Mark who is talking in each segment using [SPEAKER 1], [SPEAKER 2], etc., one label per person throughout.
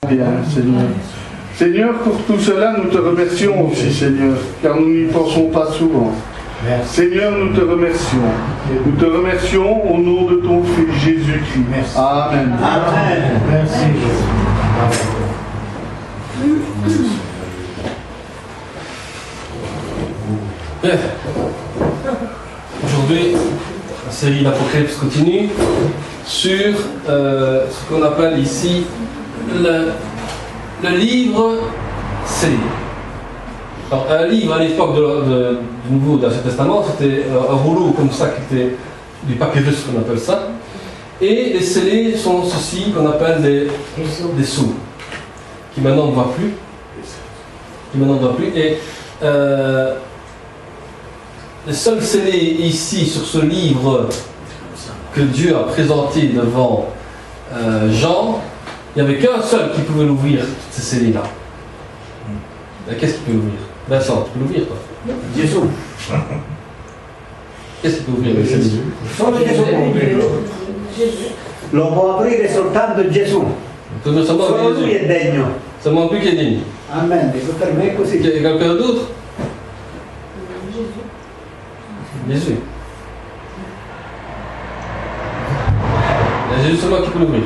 [SPEAKER 1] Bien, Seigneur. Seigneur, pour tout cela, nous te remercions aussi, Seigneur, car nous n'y pensons pas souvent.
[SPEAKER 2] Merci.
[SPEAKER 1] Seigneur, nous te remercions. Nous te remercions au nom de ton Fils Jésus-Christ.
[SPEAKER 2] Merci.
[SPEAKER 1] Amen.
[SPEAKER 2] Amen. Merci, Jésus.
[SPEAKER 3] Bref, aujourd'hui, la série d'Apocalypse continue sur ce qu'on appelle ici le livre scellé. Alors, un livre à l'époque du Nouveau d'Ancien Testament, c'était un rouleau comme ça qui était du papyrus, qu'on appelle ça. Et les scellés sont ceux-ci qu'on appelle des sceaux, qui maintenant ne voient plus. Et les seuls scellés ici sur ce livre que Dieu a présenté devant Jean, il n'y avait qu'un seul qui pouvait l'ouvrir, ces scellés-là. Qu'est-ce qui peut l'ouvrir? Vincent, tu peux l'ouvrir, toi?
[SPEAKER 2] Gesù.
[SPEAKER 3] Qu'est-ce qui peut ouvrir les scellés?
[SPEAKER 2] Solo Gesù può aprirlo. Lo può aprire soltanto Gesù. Solo lui è degno.
[SPEAKER 3] Seulement lui qui est digne.
[SPEAKER 2] Amen. Per me è così.
[SPEAKER 3] Quelqu'un d'autre? Jésus. Il y a Jésus seulement qui peut l'ouvrir.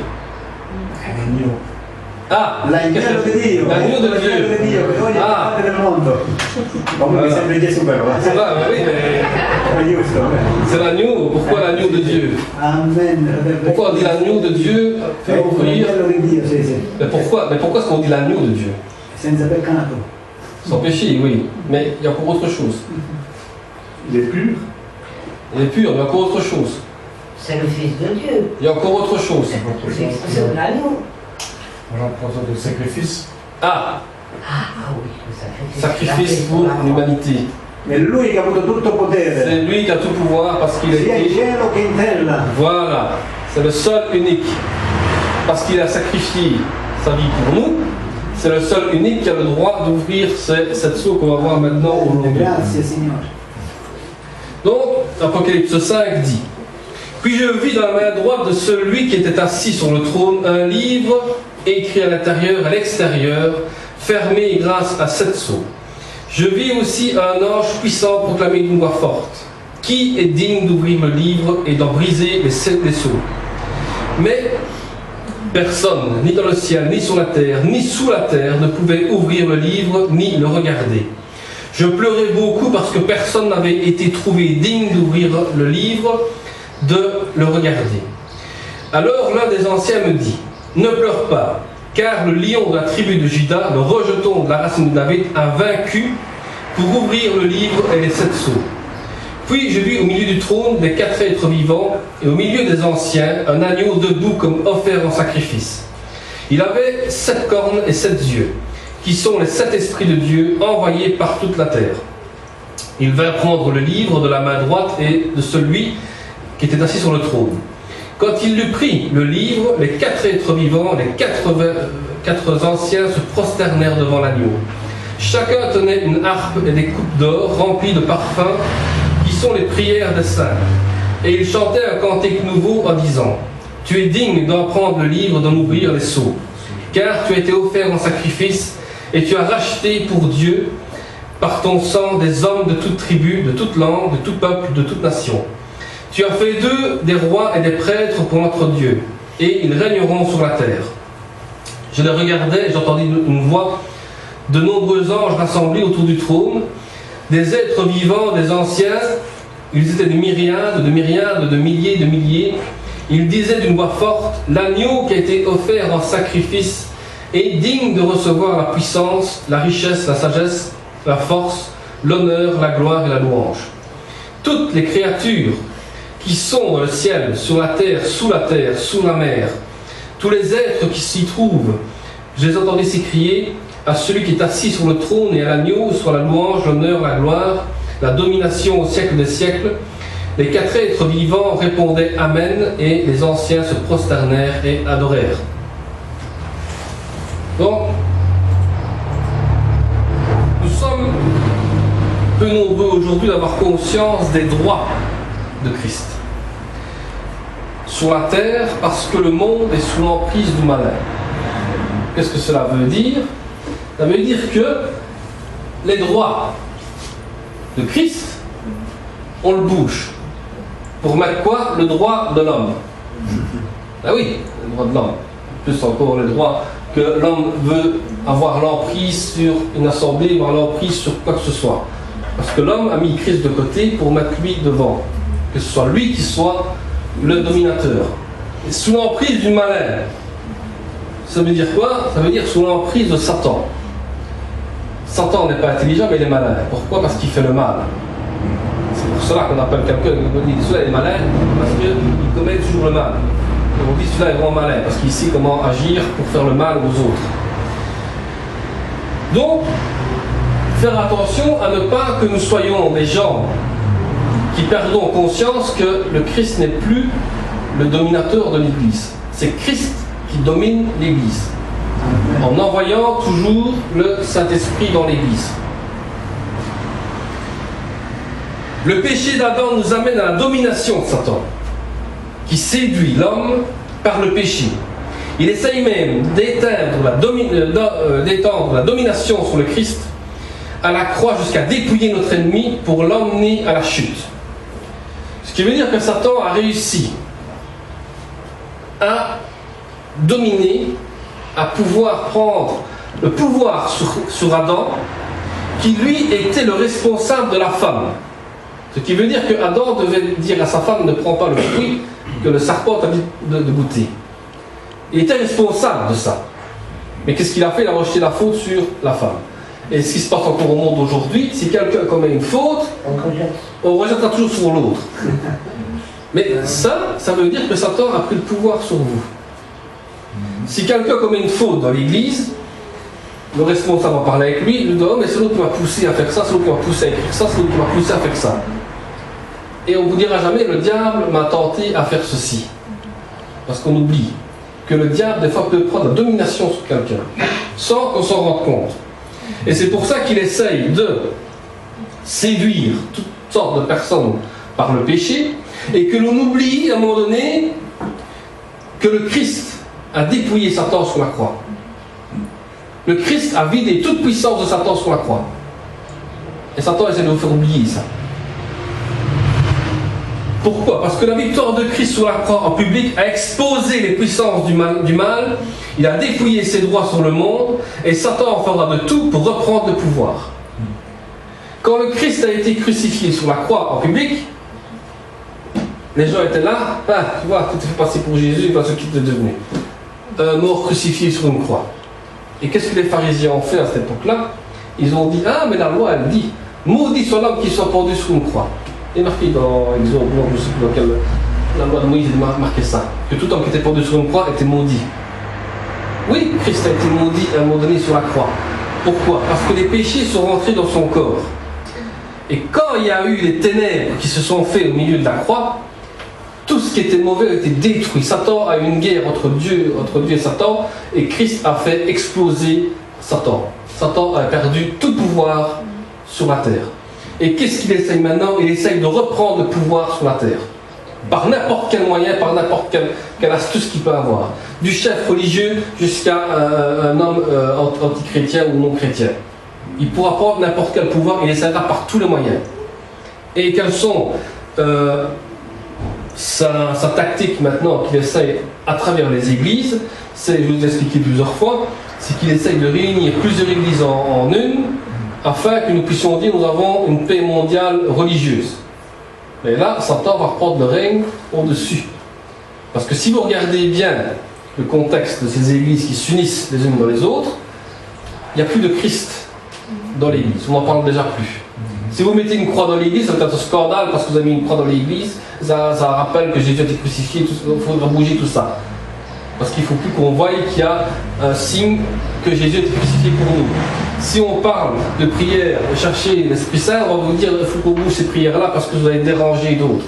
[SPEAKER 3] Ah,
[SPEAKER 2] L'agnello di Dio.
[SPEAKER 3] L'agneau de Dieu.
[SPEAKER 2] L'agnello di Dio che ogni parte del mondo. Come mi sembra Gesù però.
[SPEAKER 3] C'est vrai, oui, mais
[SPEAKER 2] È giusto.
[SPEAKER 3] c'est l'agneau. Pourquoi l'agneau de Dieu?
[SPEAKER 2] Amen.
[SPEAKER 3] Pourquoi on dit l'agneau de Dieu peut ouvrir?
[SPEAKER 2] L'agnello di Dio, sì, sì.
[SPEAKER 3] Mais pourquoi est-ce qu'on dit l'agneau de Dieu?
[SPEAKER 2] Senza peccato.
[SPEAKER 3] Sans péché, oui. Mais il y a encore autre chose.
[SPEAKER 1] Il est pur.
[SPEAKER 3] Il est pur, mais il y a encore autre chose.
[SPEAKER 4] C'est le Fils de Dieu.
[SPEAKER 3] Il y a encore autre chose.
[SPEAKER 4] C'est l'agneau.
[SPEAKER 5] On parle de sacrifice.
[SPEAKER 3] Ah,
[SPEAKER 4] Oui, le
[SPEAKER 3] sacrifice pour l'humanité.
[SPEAKER 2] È lui che ha avuto tutto potere.
[SPEAKER 3] C'est lui qui a tout pouvoir parce qu'il a
[SPEAKER 2] Sia in
[SPEAKER 3] été...
[SPEAKER 2] cielo che in terra.
[SPEAKER 3] Voilà, c'est le seul unique. Parce qu'il a sacrifié sa vie pour nous, c'est le seul unique qui a le droit d'ouvrir cette sceau qu'on va voir maintenant aujourd'hui.
[SPEAKER 2] Grazie Signore.
[SPEAKER 3] Donc, Apocalypse 5 dit: Puis je vis dans la main droite de celui qui était assis sur le trône un livre écrit à l'intérieur et à l'extérieur, fermé grâce à 7 sceaux. Je vis aussi un ange puissant proclamer d'une voix forte: Qui est digne d'ouvrir le livre et d'en briser les sceaux? Mais personne, ni dans le ciel, ni sur la terre, ni sous la terre, ne pouvait ouvrir le livre, ni le regarder. Je pleurais beaucoup parce que personne n'avait été trouvé digne d'ouvrir le livre, de le regarder. Alors l'un des anciens me dit: Ne pleure pas, car le lion de la tribu de Juda, le rejeton de la racine de David, a vaincu pour ouvrir le livre et les 7 sceaux. Puis je vis au milieu du trône des 4 êtres vivants et au milieu des anciens un agneau debout comme offert en sacrifice. Il avait 7 cornes et 7 yeux, qui sont les 7 esprits de Dieu envoyés par toute la terre. Il vint prendre le livre de la main droite et de celui qui était assis sur le trône. Quand il eut pris le livre, les 4 êtres vivants, les 4 anciens se prosternèrent devant l'agneau. Chacun tenait une harpe et des coupes d'or remplies de parfums, qui sont les prières des saints. Et ils chantaient un cantique nouveau en disant: Tu es digne d'en prendre le livre, d'en ouvrir les sceaux, car tu as été offert en sacrifice, et tu as racheté pour Dieu, par ton sang, des hommes de toute tribu, de toute langue, de tout peuple, de toute nation. Tu as fait d'eux des rois et des prêtres pour notre Dieu, et ils régneront sur la terre. Je les regardais et j'entendis une voix de nombreux anges rassemblés autour du trône, des êtres vivants, des anciens. Ils étaient de myriades, de milliers, de milliers. Ils disaient d'une voix forte: L'agneau qui a été offert en sacrifice est digne de recevoir la puissance, la richesse, la sagesse, la force, l'honneur, la gloire et la louange. Toutes les créatures qui sont dans le ciel, sur la terre, sous la mer, tous les êtres qui s'y trouvent, je les entendais s'écrier: à celui qui est assis sur le trône et à l'agneau soit la louange, l'honneur, la gloire, la domination au siècle des siècles. Les 4 êtres vivants répondaient Amen, et les anciens se prosternèrent et adorèrent. Donc, nous sommes peu nombreux aujourd'hui d'avoir conscience des droits de Christ sur la terre, parce que le monde est sous l'emprise du malin. Qu'est-ce que cela veut dire? Ça veut dire que les droits de Christ, on le bouge. Pour mettre quoi? Le droit de l'homme. Ah oui, le droit de l'homme. Plus encore le droit que l'homme veut avoir l'emprise sur une assemblée, avoir l'emprise sur quoi que ce soit. Parce que l'homme a mis Christ de côté pour mettre lui devant. Que ce soit lui qui soit le dominateur. Et sous l'emprise du malin. Ça veut dire quoi? Ça veut dire sous l'emprise de Satan. Satan n'est pas intelligent, mais il est malin. Pourquoi? Parce qu'il fait le mal. C'est pour cela qu'on appelle quelqu'un qui dit celui-là est malin, parce qu'il commet toujours le mal. Et on dit celui-là est vraiment malin, parce qu'il sait comment agir pour faire le mal aux autres. Donc, faire attention à ne pas que nous soyons des gens qui perdons conscience que le Christ n'est plus le dominateur de l'Église. C'est Christ qui domine l'Église, en envoyant toujours le Saint-Esprit dans l'Église. Le péché d'Adam nous amène à la domination de Satan, qui séduit l'homme par le péché. Il essaye même d'étendre la domination sur le Christ à la croix jusqu'à dépouiller notre ennemi pour l'emmener à la chute. Ce qui veut dire que Satan a réussi à dominer, à pouvoir prendre le pouvoir sur Adam, qui lui était le responsable de la femme. Ce qui veut dire que Adam devait dire à sa femme: ne prends pas le fruit que le serpent t'a dit de goûter. Il était responsable de ça. Mais qu'est-ce qu'il a fait? Il a rejeté la faute sur la femme. Et ce qui se passe encore au monde aujourd'hui, si quelqu'un commet une faute, on rejettera toujours sur l'autre. Mais ça veut dire que Satan a pris le pouvoir sur vous. Si quelqu'un commet une faute dans l'église, le responsable va parler avec lui, il lui dit: oh, mais c'est l'autre qui m'a poussé à faire ça, c'est l'autre qui m'a poussé à écrire ça, c'est l'autre qui m'a poussé à faire ça. Et on ne vous dira jamais: le diable m'a tenté à faire ceci. Parce qu'on oublie que le diable, des fois, peut prendre la domination sur quelqu'un, sans qu'on s'en rende compte. Et c'est pour ça qu'il essaye de séduire toutes sortes de personnes par le péché, et que l'on oublie à un moment donné que le Christ a dépouillé Satan sur la croix. Le Christ a vidé toute puissance de Satan sur la croix. Et Satan essaie de vous faire oublier ça. Pourquoi? Parce que la victoire de Christ sur la croix en public a exposé les puissances du mal, il a dépouillé ses droits sur le monde, et Satan en fera de tout pour reprendre le pouvoir. Quand le Christ a été crucifié sur la croix en public, les gens étaient là: ah, tu vois, tout est fait passer pour Jésus, et pas ce qu'il est devenu. Mort crucifié sur une croix. Et qu'est-ce que les pharisiens ont fait à cette époque-là? Ils ont dit: ah, mais la loi, elle dit, maudit soit l'homme qui soit pendu sur une croix. Il est marqué dans Exode, je ne sais plus dans quelle, la loi de Moïse, il a marqué ça, que tout homme qui était pendu sur une croix était maudit. Oui, Christ a été maudit à un moment donné sur la croix. Pourquoi? Parce que les péchés sont rentrés dans son corps. Et quand il y a eu les ténèbres qui se sont faites au milieu de la croix, tout ce qui était mauvais a été détruit. Satan a eu une guerre entre Dieu et Satan, et Christ a fait exploser Satan. Satan a perdu tout pouvoir sur la terre. Et qu'est-ce qu'il essaye maintenant? Il essaye de reprendre le pouvoir sur la terre. Par n'importe quel moyen, par n'importe quelle astuce qu'il peut avoir. Du chef religieux jusqu'à un homme anti-chrétien ou non-chrétien. Il pourra prendre n'importe quel pouvoir, il essaiera par tous les moyens. Et quelles sont sa tactique maintenant qu'il essaye à travers les églises? C'est, je vous ai expliqué plusieurs fois, c'est qu'il essaye de réunir plusieurs églises en une, afin que nous puissions dire: nous avons une paix mondiale religieuse. Mais là, Satan va reprendre le règne au-dessus. Parce que si vous regardez bien le contexte de ces églises qui s'unissent les unes dans les autres, il n'y a plus de Christ dans l'église. On n'en parle déjà plus. Si vous mettez une croix dans l'église, ça va être un scandale parce que vous avez mis une croix dans l'église. Ça rappelle que Jésus a été crucifié, il faudra bouger tout ça. Parce qu'il ne faut plus qu'on voie qu'il y a un signe que Jésus a été crucifié pour nous. Si on parle de prière, de chercher l'Esprit Saint, on va vous dire: il faut qu'on bouge ces prières-là parce que vous allez déranger d'autres.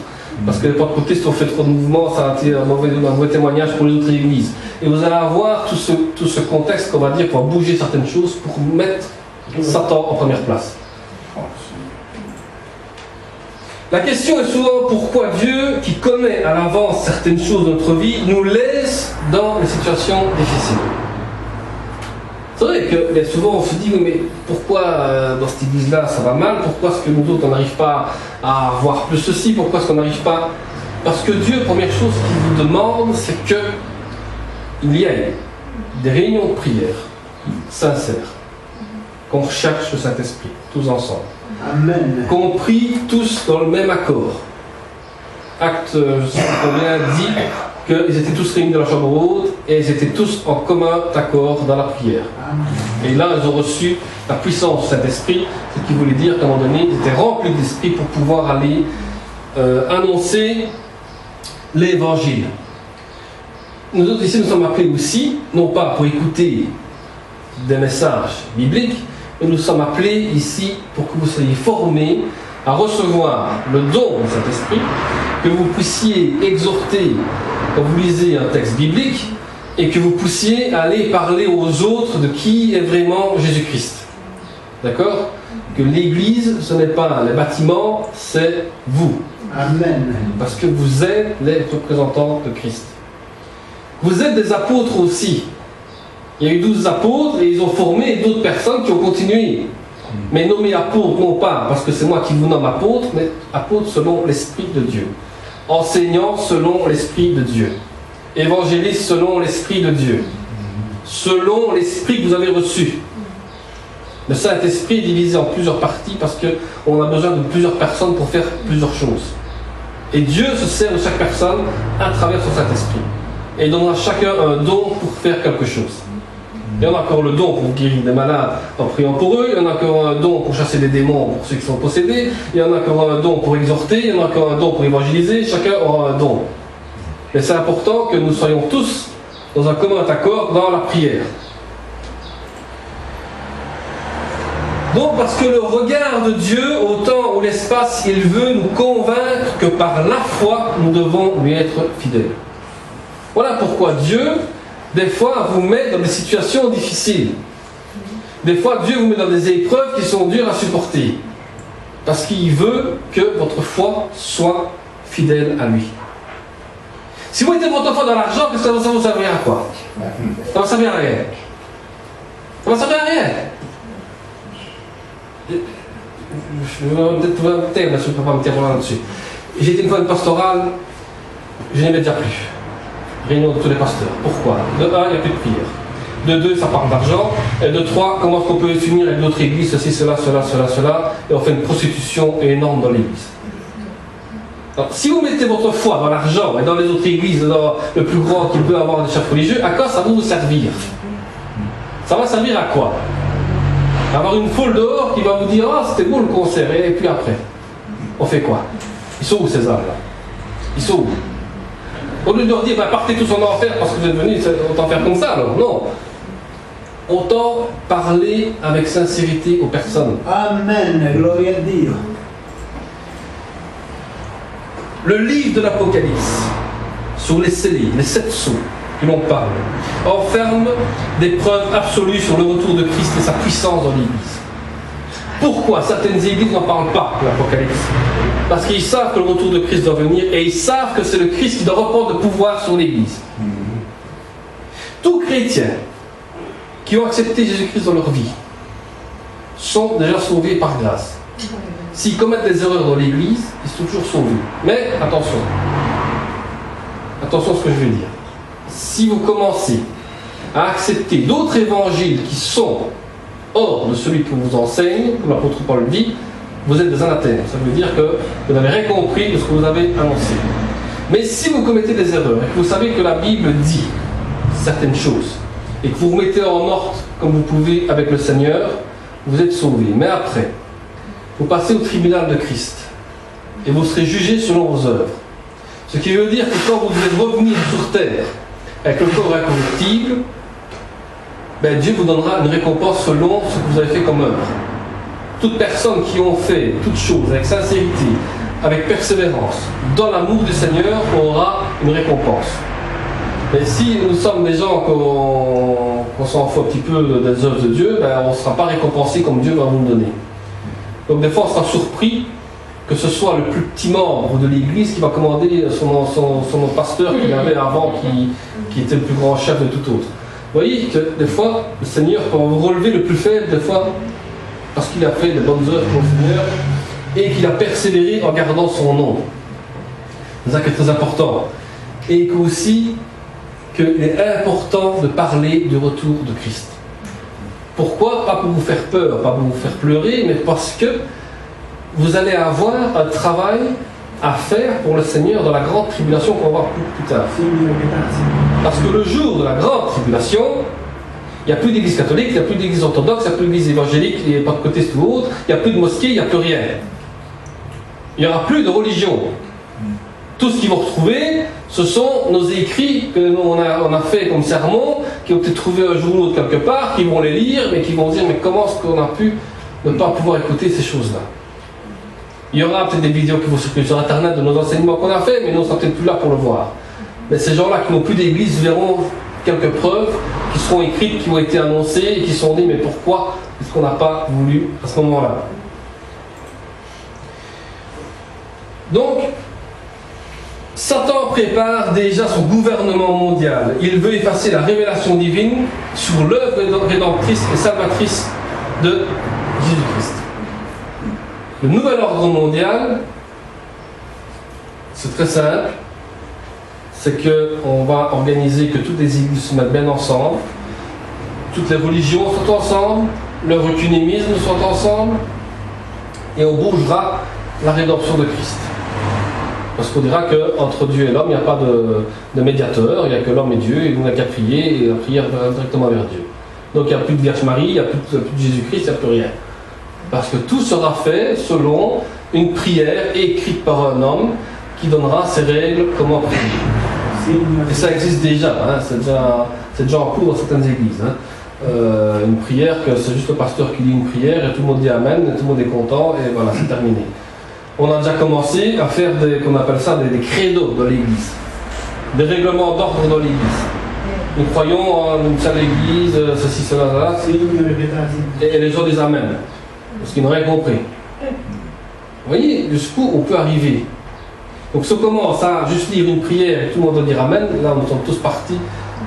[SPEAKER 3] Parce que de votre côté, si on fait trop de mouvements, ça va être un mauvais témoignage pour les autres églises. Et vous allez avoir tout ce contexte qu'on va dire qu'on va bouger certaines choses pour mettre Satan en première place. La question est souvent: pourquoi Dieu, qui connaît à l'avance certaines choses de notre vie, nous laisse dans les situations difficiles? C'est vrai que bien souvent on se dit, mais pourquoi dans cette église-là ça va mal? Pourquoi est-ce que nous autres on n'arrive pas à avoir plus ceci? Pourquoi est-ce qu'on n'arrive pas? Parce que Dieu, première chose qu'il vous demande, c'est qu'il y ait des réunions de prière sincères, qu'on recherche le Saint-Esprit, tous ensemble.
[SPEAKER 2] Amen.
[SPEAKER 3] Qu'on prie tous dans le même accord. Acte, je sais pas combien, dit qu'ils étaient tous réunis dans la chambre haute et ils étaient tous en commun accord dans la prière. Et là, ils ont reçu la puissance du Saint-Esprit, ce qui voulait dire qu'à un moment donné, ils étaient remplis d'esprit pour pouvoir aller annoncer l'Évangile. Nous autres ici, nous sommes appelés aussi, non pas pour écouter des messages bibliques, mais nous sommes appelés ici pour que vous soyez formés à recevoir le don du Saint-Esprit, que vous puissiez exhorter quand vous lisez un texte biblique et que vous puissiez aller parler aux autres de qui est vraiment Jésus-Christ. D'accord? Que l'Église, ce n'est pas les bâtiments, c'est vous.
[SPEAKER 2] Amen.
[SPEAKER 3] Parce que vous êtes les représentants de Christ. Vous êtes des apôtres aussi. Il y a eu 12 apôtres et ils ont formé d'autres personnes qui ont continué. Mais nommés apôtres, non pas parce que c'est moi qui vous nomme apôtre, mais apôtres selon l'Esprit de Dieu. Enseignants selon l'Esprit de Dieu. Évangélistes selon l'Esprit de Dieu. Selon l'Esprit que vous avez reçu. Le Saint-Esprit est divisé en plusieurs parties parce qu'on a besoin de plusieurs personnes pour faire plusieurs choses. Et Dieu se sert de chaque personne à travers son Saint-Esprit. Et il donnera à chacun un don pour faire quelque chose. Il y en a encore le don pour guérir des malades en priant pour eux, il y en a encore un don pour chasser des démons pour ceux qui sont possédés, il y en a encore un don pour exhorter, il y en a encore un don pour évangéliser, chacun aura un don. Mais c'est important que nous soyons tous dans un commun accord dans la prière. Donc parce que le regard de Dieu, au temps ou l'espace, il veut nous convaincre que par la foi, nous devons lui être fidèles. Voilà pourquoi Dieu, des fois, vous met dans des situations difficiles. Des fois, Dieu vous met dans des épreuves qui sont dures à supporter. Parce qu'il veut que votre foi soit fidèle à lui. Si vous mettez votre foi dans l'argent, qu'est-ce que ça vous servir à quoi? Ça va servir à rien. Ça va servir à rien. Je vais peut-être me taire, mais je ne peux pas me taire là-dessus. J'ai été une fois une pastorale, je n'aimais déjà plus. Réunion de tous les pasteurs. Pourquoi? De 1, il n'y a plus de prière. De 2, ça parle d'argent. Et de 3, comment est-ce qu'on peut s'unir avec d'autres églises, ceci, cela, et on fait une prostitution énorme dans l'église. Alors, si vous mettez votre foi dans l'argent et dans les autres églises, dans le plus grand qu'il peut avoir des chefs religieux, à quoi ça va vous servir? Ça va servir à quoi? Avoir une foule dehors qui va vous dire « Ah, c'était beau le concert », et puis après, on fait quoi? Ils sont où ces âmes-là? Ils sont où? Au lieu de leur dire bah, partez tous en enfer parce que vous êtes venus, autant faire comme ça, alors non. Autant parler avec sincérité aux personnes.
[SPEAKER 2] Amen, gloria a Dio.
[SPEAKER 3] Le livre de l'Apocalypse, sur les scellés, les 7 sceaux que l'on parle, enferme des preuves absolues sur le retour de Christ et sa puissance dans l'Église. Pourquoi certaines églises n'en parlent pas de l'Apocalypse? Parce qu'ils savent que le retour de Christ doit venir et ils savent que c'est le Christ qui doit reprendre le pouvoir sur l'Église. Tous chrétiens qui ont accepté Jésus-Christ dans leur vie sont déjà sauvés par grâce. S'ils commettent des erreurs dans l'Église, ils sont toujours sauvés. Mais attention, attention à ce que je veux dire. Si vous commencez à accepter d'autres évangiles qui sont hors de celui que vous enseigne, comme l'apôtre Paul dit, vous êtes des anathèmes. Ça veut dire que vous n'avez rien compris de ce que vous avez annoncé. Mais si vous commettez des erreurs et que vous savez que la Bible dit certaines choses et que vous vous mettez en ordre comme vous pouvez avec le Seigneur, vous êtes sauvés. Mais après, vous passez au tribunal de Christ et vous serez jugés selon vos œuvres. Ce qui veut dire que quand vous devez revenir sur terre avec le corps incorruptible, ben Dieu vous donnera une récompense selon ce que vous avez fait comme œuvre. Toute personne qui ont fait toutes choses avec sincérité, avec persévérance, dans l'amour du Seigneur, aura une récompense. Mais si nous sommes des gens qu'on s'en fout un petit peu des œuvres de Dieu, ben on ne sera pas récompensé comme Dieu va nous donner. Donc des fois on sera surpris que ce soit le plus petit membre de l'Église qui va commander son pasteur qu'il avait avant, qui était le plus grand chef de tout autre. voyez que des fois, le Seigneur peut vous relever le plus faible, des fois, parce qu'il a fait des bonnes œuvres pour le Seigneur et qu'il a persévéré en gardant son nom. C'est ça qui est très important. Et qu'aussi, qu'il est important de parler du retour de Christ. Pourquoi? Pas pour vous faire peur, pas pour vous faire pleurer, mais parce que vous allez avoir un travail à faire pour le Seigneur dans la grande tribulation qu'on va voir plus tard. Parce que le jour de la grande tribulation, il n'y a plus d'église catholique, il n'y a plus d'église orthodoxe, il n'y a plus d'église évangélique, il n'y a pas de côté ou autre, il n'y a plus de mosquée, il n'y a plus rien. Il n'y aura plus de religion. Tout ce qu'ils vont retrouver, ce sont nos écrits que nous on a fait comme sermon, qui ont été trouvés un jour ou l'autre quelque part, qui vont les lire, mais qui vont dire mais comment est-ce qu'on a pu ne pas pouvoir écouter ces choses-là. Il y aura peut-être des vidéos qui vont circuler sur internet de nos enseignements qu'on a fait, mais nous ne sommes peut-être plus là pour le voir. Mais ces gens-là qui n'ont plus d'église verront quelques preuves qui seront écrites, qui ont été annoncées et qui sont dit mais pourquoi est-ce qu'on n'a pas voulu à ce moment-là. Donc, Satan prépare déjà son gouvernement mondial. Il veut effacer la révélation divine sur l'œuvre rédemptrice et salvatrice de Jésus-Christ. Le nouvel ordre mondial, c'est très simple, c'est qu'on va organiser que toutes les églises se mettent bien ensemble, toutes les religions sont ensemble, le recunémisme sont ensemble, et on bougera la rédemption de Christ. Parce qu'on dira qu'entre Dieu et l'homme, il n'y a pas de médiateur, il n'y a que l'homme et Dieu, et on n'a qu'à prier, et la prière va directement vers Dieu. Donc il n'y a plus de Vierge Marie, il n'y a plus de Jésus-Christ, il n'y a plus rien. Parce que tout sera fait selon une prière écrite par un homme qui donnera ses règles comment prier. Et ça existe déjà, hein, c'est déjà en cours dans certaines églises. Hein. Une prière, que c'est juste le pasteur qui lit une prière et tout le monde dit Amen, et tout le monde est content, et voilà, c'est terminé. On a déjà commencé à faire qu'on appelle ça des credos dans l'église, des règlements d'ordre dans l'église. Nous croyons en une seule église, ceci, cela, cela, et les gens disent Amen, parce qu'ils n'ont rien compris. Vous voyez, jusqu'où on peut arriver. Donc si on commence à juste lire une prière et tout le monde doit dire Amen, là nous sommes tous partis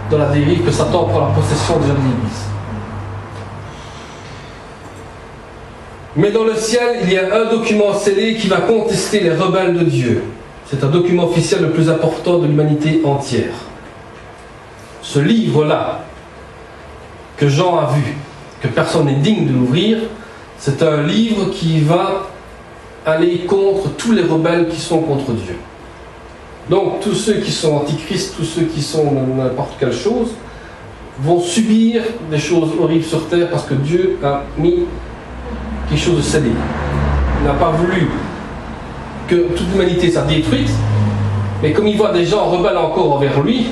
[SPEAKER 3] dans la dérive que Satan prend la possession déjà de l'église. Mais dans le ciel, il y a un document scellé qui va contester les rebelles de Dieu. C'est un document officiel le plus important de l'humanité entière. Ce livre-là, que Jean a vu, que personne n'est digne de l'ouvrir, c'est un livre qui va aller contre tous les rebelles qui sont contre Dieu. Donc tous ceux qui sont antichrist, tous ceux qui sont n'importe quelle chose, vont subir des choses horribles sur terre parce que Dieu a mis quelque chose de scellé. Il n'a pas voulu que toute l'humanité soit détruite, mais comme il voit des gens rebelles encore envers lui,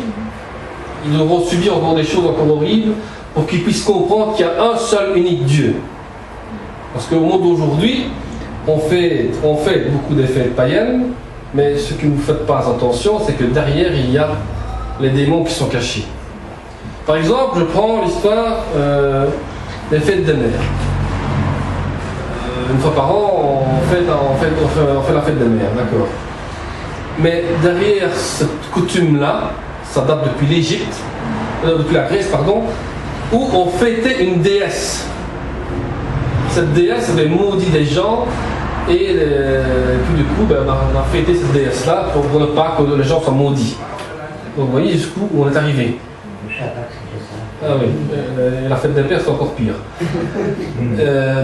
[SPEAKER 3] ils devront subir encore des choses encore horribles pour qu'ils puissent comprendre qu'il y a un seul unique Dieu. Parce qu'au monde d'aujourd'hui, on fait beaucoup des fêtes païennes, mais ce que vous ne faites pas attention, c'est que derrière, il y a les démons qui sont cachés. Par exemple, je prends l'histoire des fêtes des mères. Une fois par an, on fait la fête des mères, d'accord. Mais derrière cette coutume-là, ça date depuis l'Égypte, depuis la Grèce, pardon, où on fêtait une déesse. Cette déesse avait maudit des gens, et puis du coup, on a fêté cette déesse-là pour ne pas que les gens soient maudits. Donc vous voyez jusqu'où on est arrivé. Ah oui, la fête des pères c'est encore pire.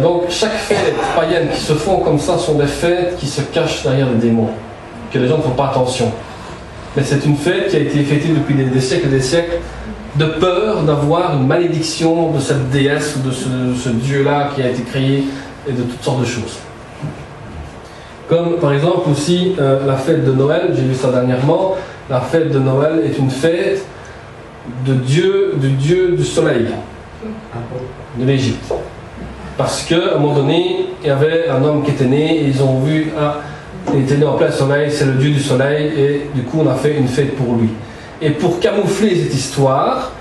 [SPEAKER 3] Donc chaque fête païenne qui se font comme ça sont des fêtes qui se cachent derrière des démons, que les gens ne font pas attention. Mais c'est une fête qui a été fêtée depuis des siècles et des siècles, de peur d'avoir une malédiction de cette déesse ou de ce dieu-là qui a été créé, et de toutes sortes de choses. Comme par exemple aussi la fête de Noël, j'ai vu ça dernièrement, la fête de Noël est une fête du dieu du soleil, de l'Égypte. Parce qu'à un moment donné, il y avait un homme qui était né, et ils ont vu, il était né en plein soleil, c'est le dieu du soleil, et du coup on a fait une fête pour lui. Et pour camoufler cette histoire,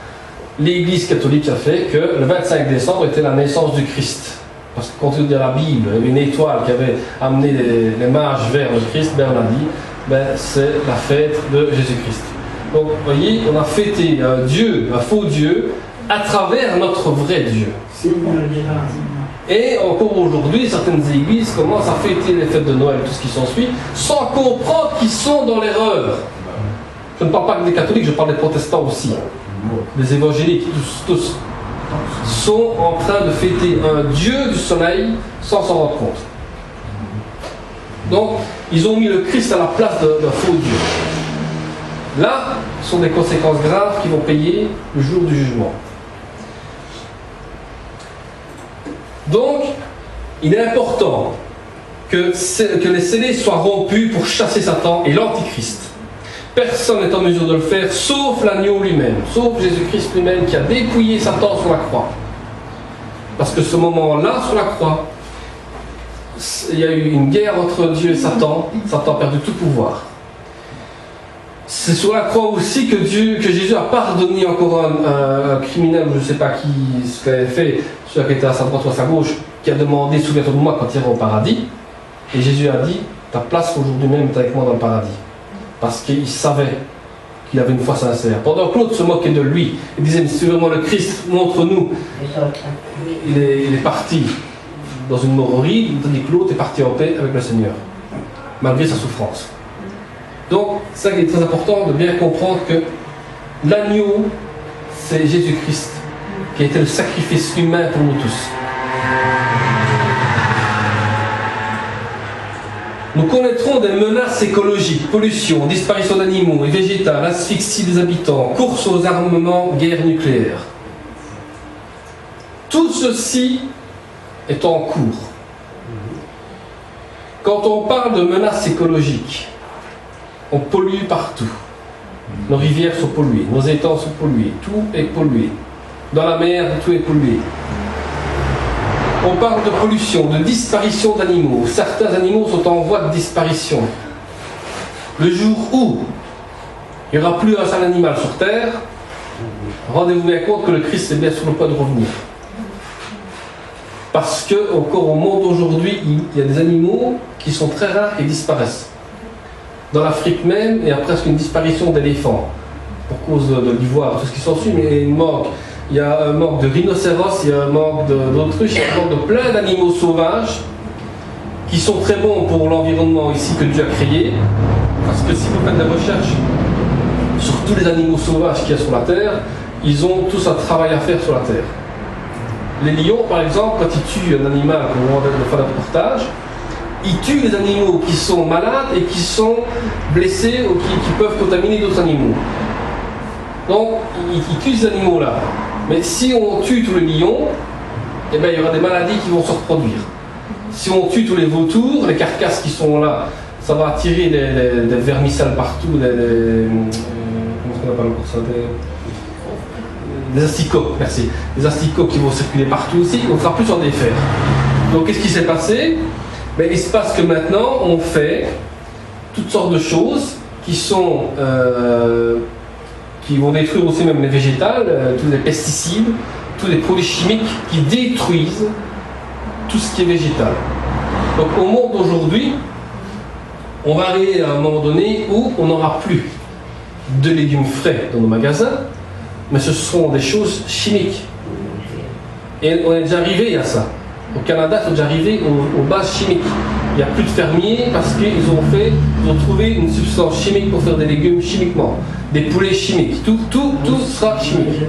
[SPEAKER 3] l'Église catholique a fait que le 25 décembre était la naissance du Christ. Parce que quand on dit la Bible, il y avait une étoile qui avait amené les mages vers le Christ, Bernadie, c'est la fête de Jésus-Christ. Donc, vous voyez, on a fêté un Dieu, un faux Dieu, à travers notre vrai Dieu. Et encore aujourd'hui, certaines églises commencent à fêter les fêtes de Noël, tout ce qui s'ensuit, sans comprendre qu'ils sont dans l'erreur. Je ne parle pas que des catholiques, je parle des protestants aussi. Les évangéliques, tous sont en train de fêter un Dieu du soleil sans s'en rendre compte. Donc, ils ont mis le Christ à la place d'un faux Dieu. Là, ce sont des conséquences graves qu'ils vont payer le jour du jugement. Donc, il est important que les scellés soient rompus pour chasser Satan et l'Antichrist. Personne n'est en mesure de le faire, sauf l'agneau lui-même, sauf Jésus-Christ lui-même qui a dépouillé Satan sur la croix. Parce que ce moment-là, sur la croix, il y a eu une guerre entre Dieu et Satan. Satan a perdu tout pouvoir. C'est sur la croix aussi que Jésus a pardonné encore un criminel, je ne sais pas qui ce qu'il avait fait, celui qui était à sa droite ou à sa gauche, qui a demandé, souviens-toi de moi quand il ira au paradis. Et Jésus a dit, ta place aujourd'hui même est avec moi dans le paradis. Parce qu'il savait qu'il avait une foi sincère. Pendant que l'autre se moquait de lui, il disait, mais si vraiment le Christ, montre-nous. Il est parti dans une mort horrible, tandis que l'autre est parti en paix avec le Seigneur, malgré sa souffrance. Donc, ça qui est très important de bien comprendre que l'agneau, c'est Jésus-Christ, qui a été le sacrifice humain pour nous tous. Nous connaîtrons des menaces écologiques, pollution, disparition d'animaux et végétales, asphyxie des habitants, course aux armements, guerre nucléaire. Tout ceci est en cours. Quand on parle de menaces écologiques, on pollue partout. Nos rivières sont polluées, nos étangs sont pollués, tout est pollué. Dans la mer, tout est pollué. On parle de pollution, de disparition d'animaux. Certains animaux sont en voie de disparition. Le jour où il n'y aura plus un seul animal sur Terre, rendez-vous bien compte que le Christ est bien sur le point de revenir. Parce que, encore au monde aujourd'hui, il y a des animaux qui sont très rares et disparaissent. Dans l'Afrique même, il y a presque une disparition d'éléphants, pour cause de l'ivoire, tout ce qui s'ensuit, mais il y a un manque de rhinocéros, il y a un manque d'autruches, il y a un manque de plein d'animaux sauvages qui sont très bons pour l'environnement ici que Dieu a créé, parce que si vous faites des recherches sur tous les animaux sauvages qu'il y a sur la Terre, ils ont tous un travail à faire sur la Terre. Les lions, par exemple, quand ils tuent un animal, comme on va faire un reportage, ils tuent les animaux qui sont malades et qui sont blessés ou qui peuvent contaminer d'autres animaux. Donc, ils tuent ces animaux-là. Mais si on tue tous les lions, eh bien, il y aura des maladies qui vont se reproduire. Si on tue tous les vautours, les carcasses qui sont là, ça va attirer des vermicelles partout, comment est-ce qu'on appelle ça, des asticots, merci. Des asticots qui vont circuler partout aussi, on ne sera plus sur des fers. Donc, qu'est-ce qui s'est passé? Il se passe que maintenant, on fait toutes sortes de choses qui vont détruire aussi même les végétales, tous les pesticides, tous les produits chimiques qui détruisent tout ce qui est végétal. Donc au monde d'aujourd'hui, on va arriver à un moment donné où on n'aura plus de légumes frais dans nos magasins, mais ce seront des choses chimiques. Et on est déjà arrivé à ça. Au Canada, ils sont déjà arrivés aux bases chimiques. Il n'y a plus de fermiers parce qu'ils ont trouvé une substance chimique pour faire des légumes chimiquement. Des poulets chimiques. Tout sera chimique.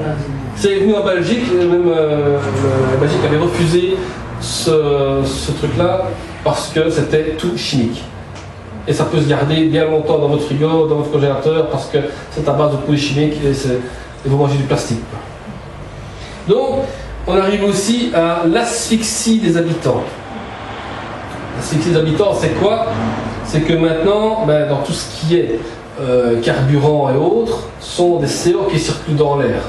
[SPEAKER 3] C'est venu en Belgique, même la Belgique avait refusé ce truc-là parce que c'était tout chimique. Et ça peut se garder bien longtemps dans votre frigo, dans votre congélateur, parce que c'est à base de poulets chimiques et vous mangez du plastique. Donc, on arrive aussi à l'asphyxie des habitants. L'asphyxie des habitants, c'est quoi? C'est que maintenant, dans tout ce qui est carburant et autres, sont des CO qui circulent dans l'air.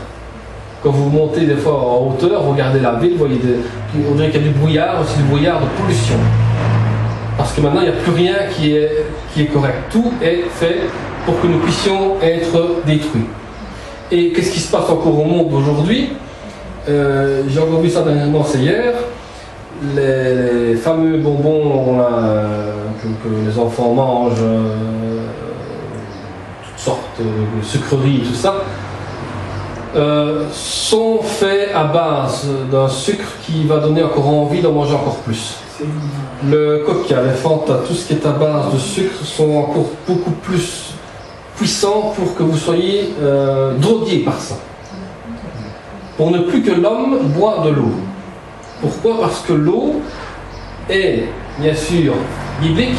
[SPEAKER 3] Quand vous montez des fois en hauteur, vous regardez la ville, vous voyez on dirait qu'il y a du brouillard, aussi du brouillard de pollution. Parce que maintenant, il n'y a plus rien qui est correct. Tout est fait pour que nous puissions être détruits. Et qu'est-ce qui se passe encore au monde aujourd'hui? J'ai encore vu ça dernièrement, c'est hier, les fameux bonbons que les enfants mangent, toutes sortes de sucreries et tout ça, sont faits à base d'un sucre qui va donner encore envie d'en manger encore plus. Le Coca, les Fanta, tout ce qui est à base de sucre sont encore beaucoup plus puissants pour que vous soyez drogués par ça. Pour ne plus que l'homme boit de l'eau. Pourquoi? Parce que l'eau est bien sûr biblique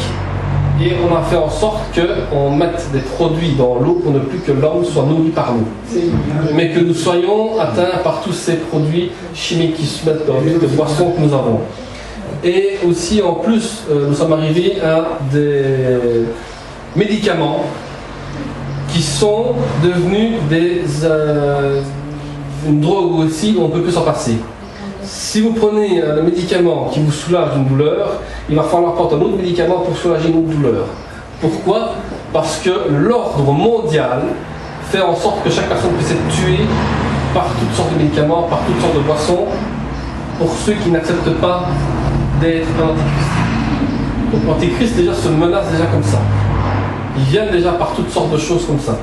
[SPEAKER 3] et on a fait en sorte qu'on mette des produits dans l'eau pour ne plus que l'homme soit nourri par l'eau. Mais que nous soyons atteints par tous ces produits chimiques qui se mettent dans les boissons que nous avons. Et aussi en plus, nous sommes arrivés à des médicaments qui sont devenus une drogue aussi, on ne peut plus s'en passer. Si vous prenez un médicament qui vous soulage une douleur, il va falloir prendre un autre médicament pour soulager une autre douleur. Pourquoi? Parce que l'ordre mondial fait en sorte que chaque personne puisse être tuée par toutes sortes de médicaments, par toutes sortes de boissons, pour ceux qui n'acceptent pas d'être un antichrist. Donc l'antichrist déjà se menace déjà comme ça. Ils viennent déjà par toutes sortes de choses comme ça.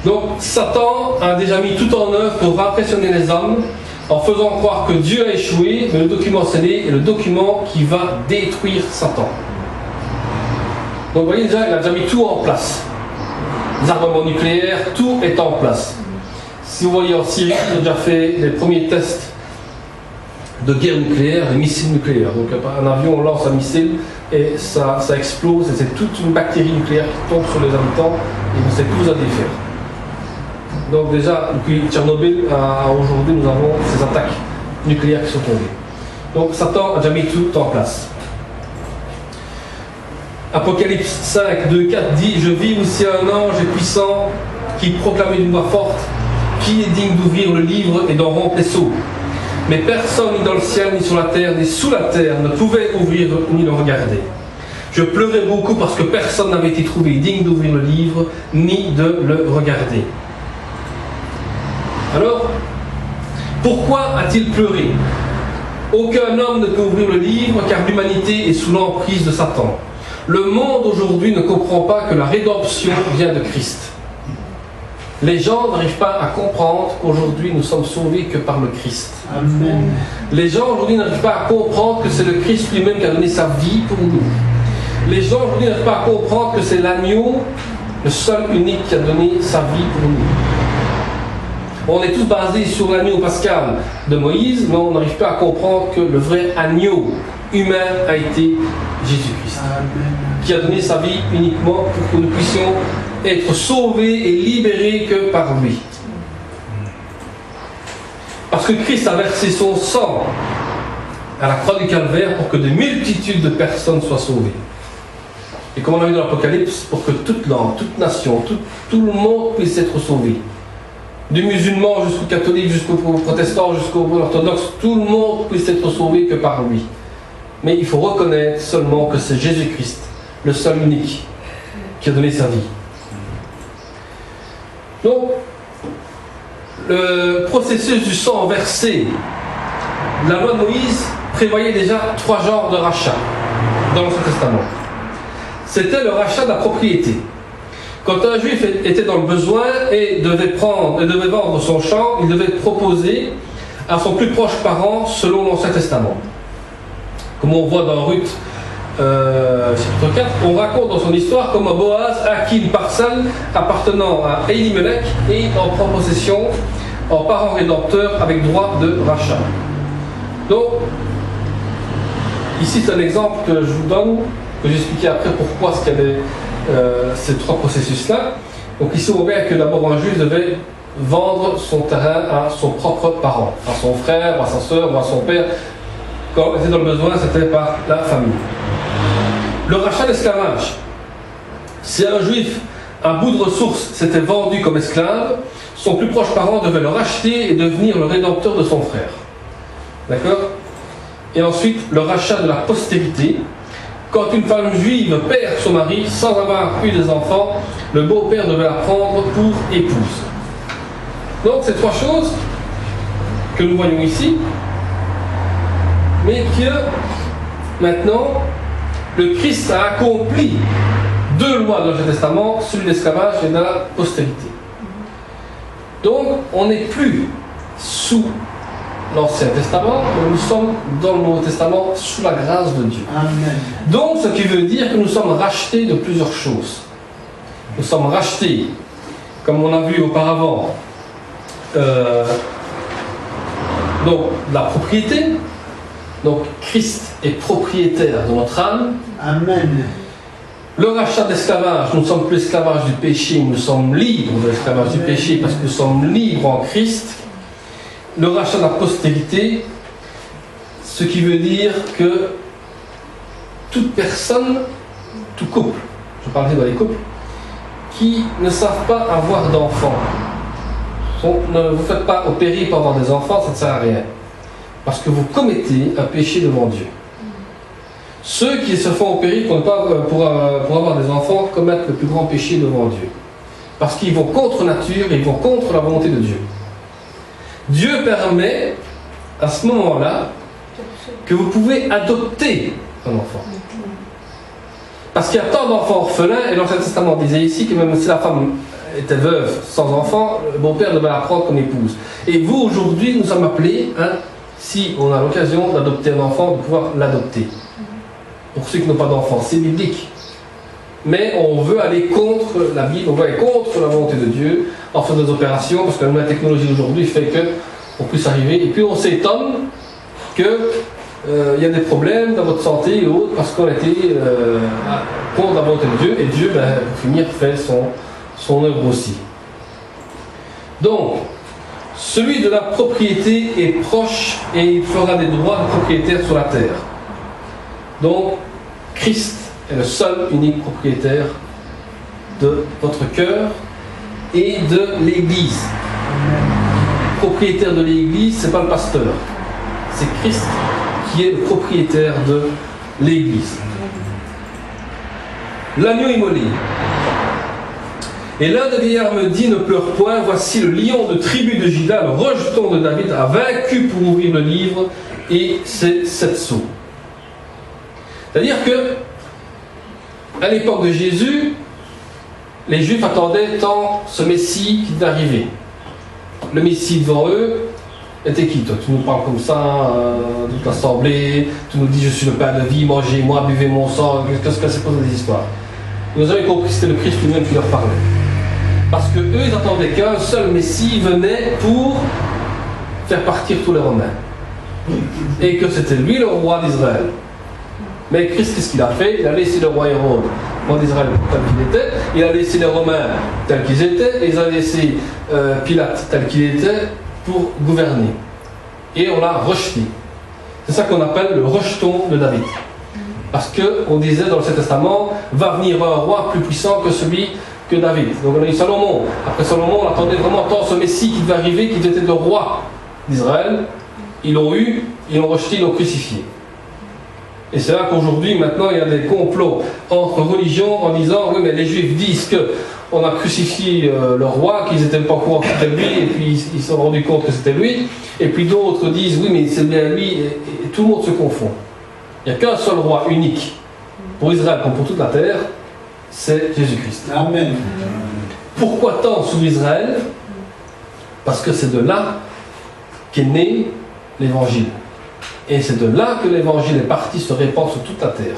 [SPEAKER 3] Donc Satan a déjà mis tout en œuvre pour impressionner les hommes en faisant croire que Dieu a échoué, mais le document scellé est le document qui va détruire Satan. Donc vous voyez déjà, il a déjà mis tout en place. Les armements nucléaires, tout est en place. Si vous voyez en Syrie, ils ont déjà fait les premiers tests de guerre nucléaire, de missiles nucléaires. Donc un avion lance un missile et ça explose et c'est toute une bactérie nucléaire qui tombe sur les habitants et on ne sait plus vous allez faire. Donc déjà, depuis Tchernobyl à aujourd'hui, nous avons ces attaques nucléaires qui sont tombées. Donc Satan a déjà mis tout en place. Apocalypse 5, 2, 4 dit « Je vis aussi un ange puissant qui proclamait d'une voix forte qui est digne d'ouvrir le livre et d'en rompre les sceaux. Mais personne, ni dans le ciel, ni sur la terre, ni sous la terre, ne pouvait ouvrir ni le regarder. Je pleurais beaucoup parce que personne n'avait été trouvé digne d'ouvrir le livre, ni de le regarder. » Alors, pourquoi a-t-il pleuré? Aucun homme ne peut ouvrir le livre car l'humanité est sous l'emprise de Satan. Le monde aujourd'hui ne comprend pas que la rédemption vient de Christ. Les gens n'arrivent pas à comprendre qu'aujourd'hui nous sommes sauvés que par le Christ. Amen. Les gens aujourd'hui n'arrivent pas à comprendre que c'est le Christ lui-même qui a donné sa vie pour nous. Les gens aujourd'hui n'arrivent pas à comprendre que c'est l'agneau, le seul unique qui a donné sa vie pour nous. On est tous basés sur l'agneau pascal de Moïse, mais on n'arrive pas à comprendre que le vrai agneau humain a été Jésus-Christ, qui a donné sa vie uniquement pour que nous puissions être sauvés et libérés que par lui. Parce que Christ a versé son sang à la croix du Calvaire pour que des multitudes de personnes soient sauvées. Et comme on a vu dans l'Apocalypse, pour que toute langue, toute nation, tout le monde puisse être sauvé. Du musulman jusqu'au catholique, jusqu'au protestant, jusqu'au orthodoxe, tout le monde puisse être sauvé que par lui. Mais il faut reconnaître seulement que c'est Jésus-Christ, le seul unique, qui a donné sa vie. Donc, le processus du sang versé, la loi de Moïse prévoyait déjà 3 genres de rachat dans l'Ancien Testament. C'était le rachat de la propriété. Quand un juif était dans le besoin et devait vendre son champ, il devait proposer à son plus proche parent selon l'Ancien Testament. Comme on voit dans Ruth, chapitre 4, on raconte dans son histoire comment Boaz acquit une parcelle appartenant à Elimelech et en prend possession en parent rédempteur avec droit de rachat. Donc, ici c'est un exemple que je vous donne, que j'expliquais après pourquoi est-ce qu'il y avait ces 3 processus-là. Donc ici on voit que d'abord un juif devait vendre son terrain à son propre parent, à son frère, ou à sa soeur, ou à son père. Quand il était dans le besoin, c'était par la famille. Le rachat d'esclavage. Si un juif, un bout de ressources, s'était vendu comme esclave, son plus proche parent devait le racheter et devenir le rédempteur de son frère. D'accord? Et ensuite, le rachat de la postérité. Quand une femme juive perd son mari sans avoir eu des enfants, le beau-père devait la prendre pour épouse. Donc, c'est 3 choses que nous voyons ici, mais que maintenant, le Christ a accompli 2 lois de l'Ancien Testament, celui de l'esclavage et de la postérité. Donc, on n'est plus sous l'Ancien Testament, mais nous sommes dans le Nouveau Testament sous la grâce de Dieu.
[SPEAKER 2] Amen.
[SPEAKER 3] Donc, ce qui veut dire que nous sommes rachetés de plusieurs choses. Nous sommes rachetés, comme on a vu auparavant, donc la propriété. Donc, Christ est propriétaire de notre âme.
[SPEAKER 2] Amen.
[SPEAKER 3] Le rachat d'esclavage, nous ne sommes plus esclavages du péché, nous sommes libres de l'esclavage du péché parce que nous sommes libres en Christ. Le rachat de la postérité, ce qui veut dire que toute personne, tout couple, je parle dans les couples, qui ne savent pas avoir d'enfants, ne vous faites pas opérer pour avoir des enfants, ça ne sert à rien. Parce que vous commettez un péché devant Dieu. Ceux qui se font opérer pour avoir des enfants commettent le plus grand péché devant Dieu. Parce qu'ils vont contre nature et ils vont contre la volonté de Dieu. Dieu permet, à ce moment-là, que vous pouvez adopter un enfant. Parce qu'il y a tant d'enfants orphelins, et l'Ancien Testament disait ici que même si la femme était veuve sans enfant, le beau-père devait la prendre comme épouse. Et vous, aujourd'hui, nous sommes appelés, si on a l'occasion d'adopter un enfant, de pouvoir l'adopter. Pour ceux qui n'ont pas d'enfants, c'est biblique. Mais on veut aller contre la Bible, on veut aller contre la volonté de Dieu en faisant des opérations, parce que la technologie d'aujourd'hui fait qu'on puisse arriver. Et puis on s'étonne qu'il y a des problèmes dans votre santé et autres, parce qu'on a été contre la volonté de Dieu, et Dieu, pour finir, fait son œuvre aussi. Donc, celui de la propriété est proche et il fera des droits de propriétaire sur la terre. Donc, Christ est le seul, unique propriétaire de votre cœur et de l'Église. Propriétaire de l'Église, ce n'est pas le pasteur. C'est Christ qui est le propriétaire de l'Église. L'agneau immolé. Et l'un des vieillards me dit, ne pleure point, voici le lion de tribu de Juda, le rejeton de David, a vaincu pour ouvrir le livre et ses 7 sceaux. C'est-à-dire que, à l'époque de Jésus, les Juifs attendaient tant ce Messie qui est arrivé. Le Messie devant eux était qui? Toi, tu nous parles comme ça, toute l'assemblée, tu nous dis je suis le pain de vie, mangez-moi, buvez mon sang, qu'est-ce que c'est pour des histoires? Vous avez compris que c'était le Christ lui-même qui leur parlait. Parce que eux, ils attendaient qu'un seul Messie venait pour faire partir tous les Romains. Et que c'était lui le roi d'Israël. Mais Christ, qu'est-ce qu'il a fait? Il a laissé le roi Hérode, roi d'Israël tel qu'il était, il a laissé les Romains tels qu'ils étaient, et il a laissé Pilate tel qu'il était pour gouverner. Et on l'a rejeté. C'est ça qu'on appelle le rejeton de David. Parce qu'on disait dans le Ancien Testament, va venir un roi plus puissant que celui que David. Donc on a eu Salomon. Après Salomon, on attendait vraiment tant ce Messie qui devait arriver, qui était le roi d'Israël. Ils l'ont eu, ils l'ont rejeté, ils l'ont crucifié. Et c'est là qu'aujourd'hui, maintenant, il y a des complots entre religions en disant, oui, mais les Juifs disent qu'on a crucifié le roi, qu'ils n'étaient pas au courant que c'était lui, et puis ils se sont rendus compte que c'était lui. Et puis d'autres disent, oui, mais c'est bien lui, et tout le monde se confond. Il n'y a qu'un seul roi unique pour Israël comme pour toute la terre, c'est Jésus-Christ.
[SPEAKER 2] Amen.
[SPEAKER 3] Pourquoi tant sous Israël? Parce que c'est de là qu'est né l'Évangile. Et c'est de là que l'Évangile est parti se répandre sur toute la terre.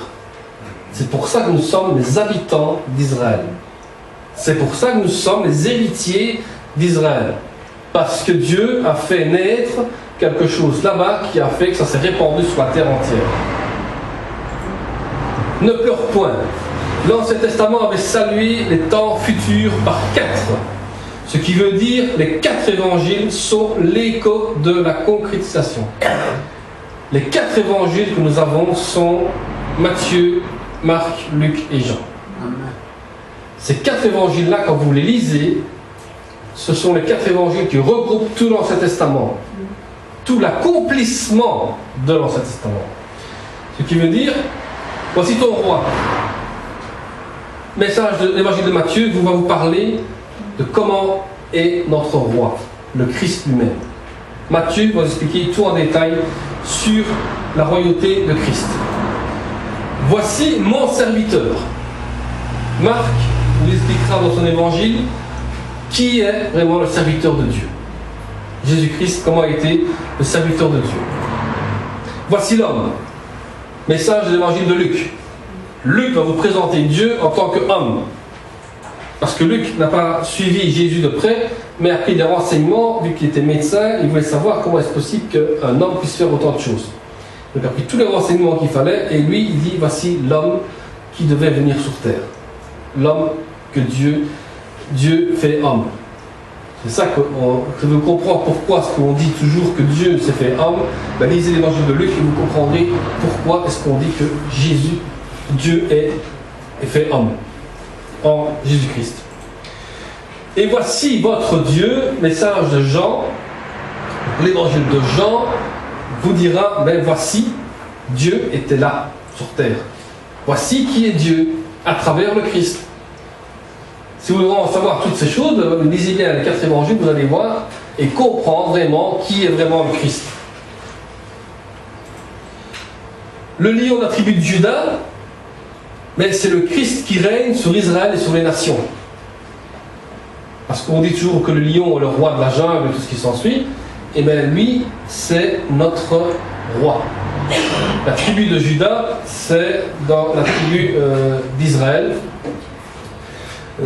[SPEAKER 3] C'est pour ça que nous sommes les habitants d'Israël. C'est pour ça que nous sommes les héritiers d'Israël. Parce que Dieu a fait naître quelque chose là-bas qui a fait que ça s'est répandu sur la terre entière. Ne pleure point. L'Ancien Testament avait salué les temps futurs par 4. Ce qui veut dire les 4 évangiles sont l'écho de la concrétisation. Les 4 évangiles que nous avons sont Matthieu, Marc, Luc et Jean. Ces 4 évangiles-là, quand vous les lisez, ce sont les 4 évangiles qui regroupent tout l'Ancien Testament. Tout l'accomplissement de l'Ancien Testament. Ce qui veut dire, voici ton roi. Message de l'évangile de Matthieu va vous parler de comment est notre roi, le Christ lui-même. Matthieu va vous expliquer tout en détail sur la royauté de Christ. Voici mon serviteur. Marc vous expliquera dans son évangile qui est vraiment le serviteur de Dieu. Jésus-Christ, comment a été le serviteur de Dieu. Voici l'homme. Message de l'évangile de Luc. Luc va vous présenter Dieu en tant qu'homme. Parce que Luc n'a pas suivi Jésus de près, mais a pris des renseignements, vu qu'il était médecin, il voulait savoir comment est-ce possible qu'un homme puisse faire autant de choses. Donc il a pris tous les renseignements qu'il fallait, et lui, il dit, voici l'homme qui devait venir sur terre. L'homme que Dieu fait homme. C'est ça que vous comprenez pourquoi ce qu'on dit toujours que Dieu s'est fait homme. Ben, lisez l'évangile de Luc et vous comprendrez pourquoi est-ce qu'on dit que Dieu est fait homme en Jésus-Christ. Et voici votre Dieu, message de Jean, l'évangile de Jean vous dira, ben voici, Dieu était là, sur terre. Voici qui est Dieu, à travers le Christ. Si vous voulez en savoir toutes ces choses, lisez bien les 4 évangiles, vous allez voir et comprendre vraiment qui est vraiment le Christ. Le lion de la tribu de Juda, mais c'est le Christ qui règne sur Israël et sur les nations. Parce qu'on dit toujours que le lion est le roi de la jungle et tout ce qui s'ensuit. Et bien lui, c'est notre roi. La tribu de Juda, c'est dans la tribu d'Israël.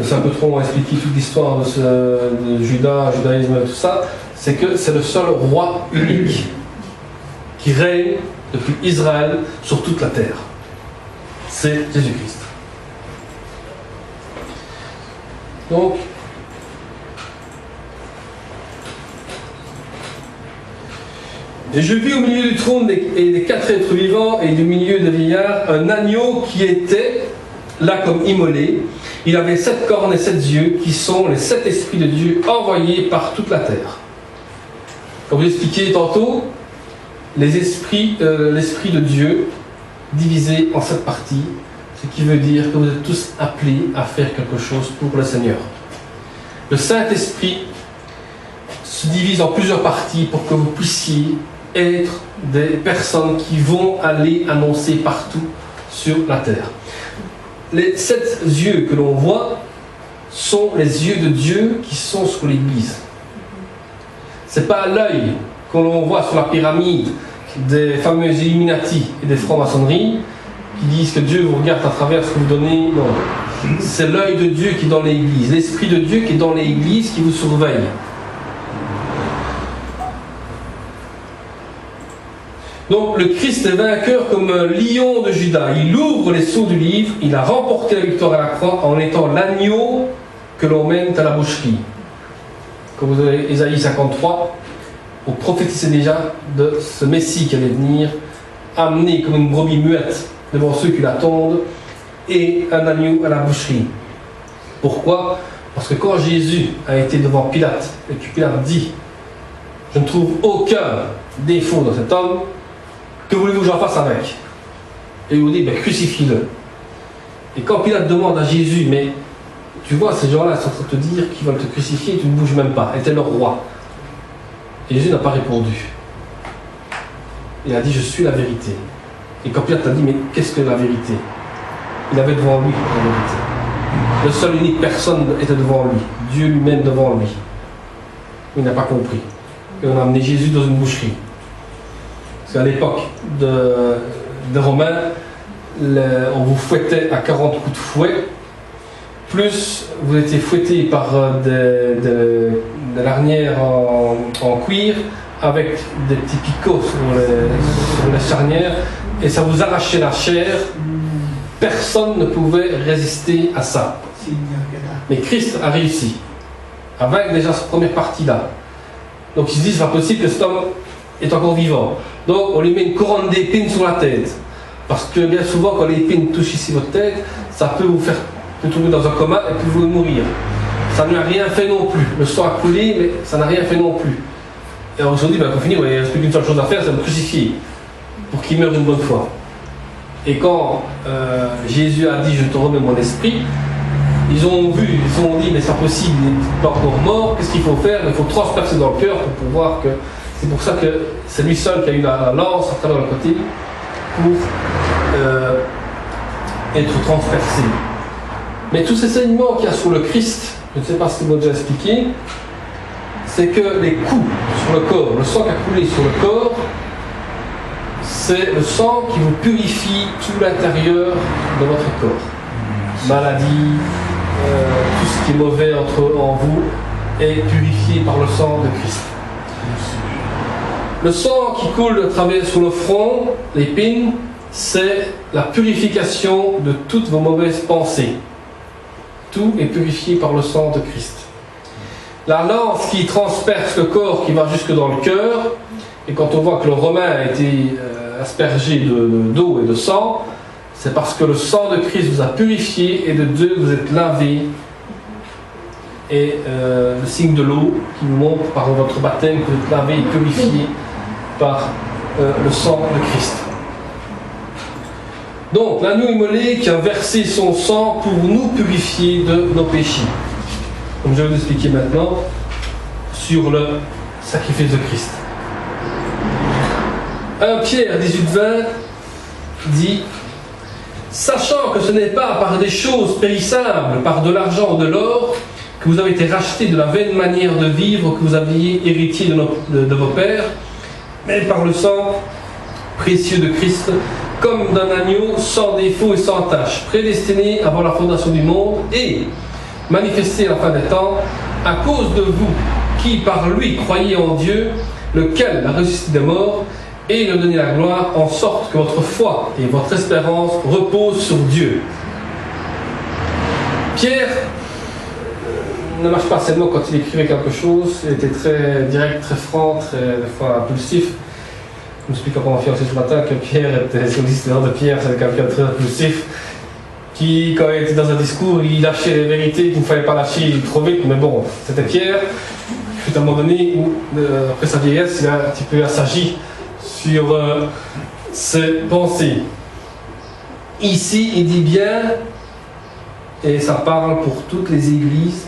[SPEAKER 3] C'est un peu trop expliquer toute l'histoire de judaïsme et tout ça. C'est que c'est le seul roi unique qui règne depuis Israël sur toute la terre. C'est Jésus-Christ. Donc, et je vis au milieu du trône et des 4 êtres vivants et du milieu des vieillards un agneau qui était là comme immolé. Il avait 7 cornes et 7 yeux qui sont les 7 esprits de Dieu envoyés par toute la terre. Comme je l'expliquais tantôt, l'esprit de Dieu divisé en 7 parties, ce qui veut dire que vous êtes tous appelés à faire quelque chose pour le Seigneur. Le Saint-Esprit se divise en plusieurs parties pour que vous puissiez être des personnes qui vont aller annoncer partout sur la terre. Les 7 yeux que l'on voit sont les yeux de Dieu qui sont sur l'Église. Ce n'est pas l'œil que l'on voit sur la pyramide des fameux Illuminati et des francs-maçonneries qui disent que Dieu vous regarde à travers ce que vous donnez. Non. C'est l'œil de Dieu qui est dans l'Église, l'Esprit de Dieu qui est dans l'Église qui vous surveille. Donc le Christ est vainqueur comme un lion de Juda. Il ouvre les sceaux du livre, il a remporté la victoire à la croix en étant l'agneau que l'on mène à la boucherie. Comme vous avez Ésaïe 53, on prophétisait déjà de ce Messie qui allait venir, amené comme une brebis muette devant ceux qui l'attendent, et un agneau à la boucherie. Pourquoi ? Parce que quand Jésus a été devant Pilate, et que Pilate dit « Je ne trouve aucun défaut dans cet homme, que voulez-vous que j'en fasse avec ?» Et il vous dit, crucifie-le. Et quand Pilate demande à Jésus, mais tu vois, ces gens-là sont en train de te dire qu'ils veulent te crucifier, tu ne bouges même pas, et t'es leur roi. Et Jésus n'a pas répondu. Il a dit, je suis la vérité. Et quand Pilate a dit, mais qu'est-ce que la vérité ? Il avait devant lui la vérité. Le seul unique personne était devant lui, Dieu lui-même devant lui. Il n'a pas compris. Et on a amené Jésus dans une boucherie. Parce qu'à l'époque des Romains, on vous fouettait à 40 coups de fouet, plus vous étiez fouetté par des lanières en cuir avec des petits picots sur les charnières, et ça vous arrachait la chair. Personne ne pouvait résister à ça. Mais Christ a réussi à vaincre déjà cette première partie-là. Donc ils se disent, c'est pas possible que cet homme est encore vivant. Donc on lui met une couronne d'épines sur la tête. Parce que bien souvent, quand l'épine touche ici votre tête, ça peut vous faire tomber dans un coma et puis vous mourir. Ça ne lui a rien fait non plus. Le sang a coulé, mais ça n'a rien fait non plus. Et alors aujourd'hui, pour finir, il ne reste plus qu'une seule chose à faire, c'est de le crucifier. Pour qu'il meure une bonne fois. Et quand Jésus a dit, je te remets mon esprit, ils ont dit, mais c'est pas possible, il n'est pas encore mort, qu'est-ce qu'il faut faire ? Il faut transpercer dans le cœur pour pouvoir que... C'est pour ça que c'est lui seul qui a eu la lance à travers le côté pour être transpercé. Mais tous ces enseignements qu'il y a sur le Christ, je ne sais pas si vous l'avez déjà expliqué, c'est que les coups sur le corps, le sang qui a coulé sur le corps, c'est le sang qui vous purifie tout l'intérieur de votre corps. Maladie, tout ce qui est mauvais en vous est purifié par le sang de Christ. Le sang qui coule à travers sur le front, l'épine, c'est la purification de toutes vos mauvaises pensées. Tout est purifié par le sang de Christ. La lance qui transperce le corps, qui va jusque dans le cœur, et quand on voit que le Romain a été aspergé d'eau et de sang, c'est parce que le sang de Christ vous a purifié et de Dieu vous êtes lavé. Et le signe de l'eau qui vous montre par votre baptême que vous êtes lavé et purifié par le sang de Christ. Donc, l'agneau immolé qui a versé son sang pour nous purifier de nos péchés. Comme je vais vous expliquer maintenant sur le sacrifice de Christ. 1 Pierre 18-20 dit « Sachant que ce n'est pas par des choses périssables, par de l'argent ou de l'or, que vous avez été rachetés de la vaine manière de vivre que vous aviez hérité de vos pères, mais par le sang précieux de Christ, comme d'un agneau sans défaut et sans tache, prédestiné avant la fondation du monde et manifesté à la fin des temps, à cause de vous qui par lui croyez en Dieu, lequel l'a ressuscité des morts, et lui a donné la gloire, en sorte que votre foi et votre espérance reposent sur Dieu. » Pierre ne marche pas seulement quand il écrivait quelque chose, il était très direct, très franc, des fois impulsif. Je me suis comment faire aussi ce matin que Pierre était, si on dit l'histoire de Pierre, c'est quelqu'un de très impulsif, qui, quand il était dans un discours, il lâchait les vérités qu'il ne fallait pas lâcher trop vite, mais bon, c'était Pierre. Puis à un moment donné, où, après sa vieillesse, il a un petit peu assagi sur ses pensées. Ici, il dit bien, et ça parle pour toutes les églises,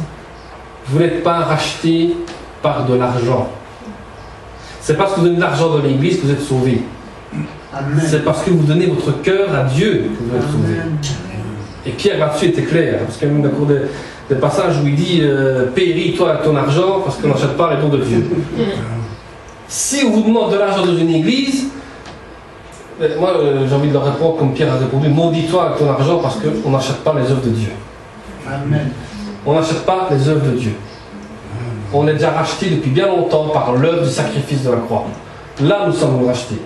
[SPEAKER 3] vous n'êtes pas rachetés par de l'argent. C'est parce que vous donnez de l'argent dans l'église que vous êtes sauvés. C'est parce que vous donnez votre cœur à Dieu que vous êtes sauvés. Et Pierre là-dessus était clair, parce qu'il y a même des passages où il dit péris toi avec ton argent parce qu'on n'achète pas les dons de Dieu. Si on vous demande de l'argent dans une église, moi j'ai envie de leur répondre comme Pierre a répondu, maudis-toi avec ton argent parce qu'on n'achète pas les œuvres de Dieu.
[SPEAKER 1] Amen.
[SPEAKER 3] On n'achète pas les œuvres de Dieu. On est déjà racheté depuis bien longtemps par l'œuvre du sacrifice de la croix. Là, nous sommes rachetés.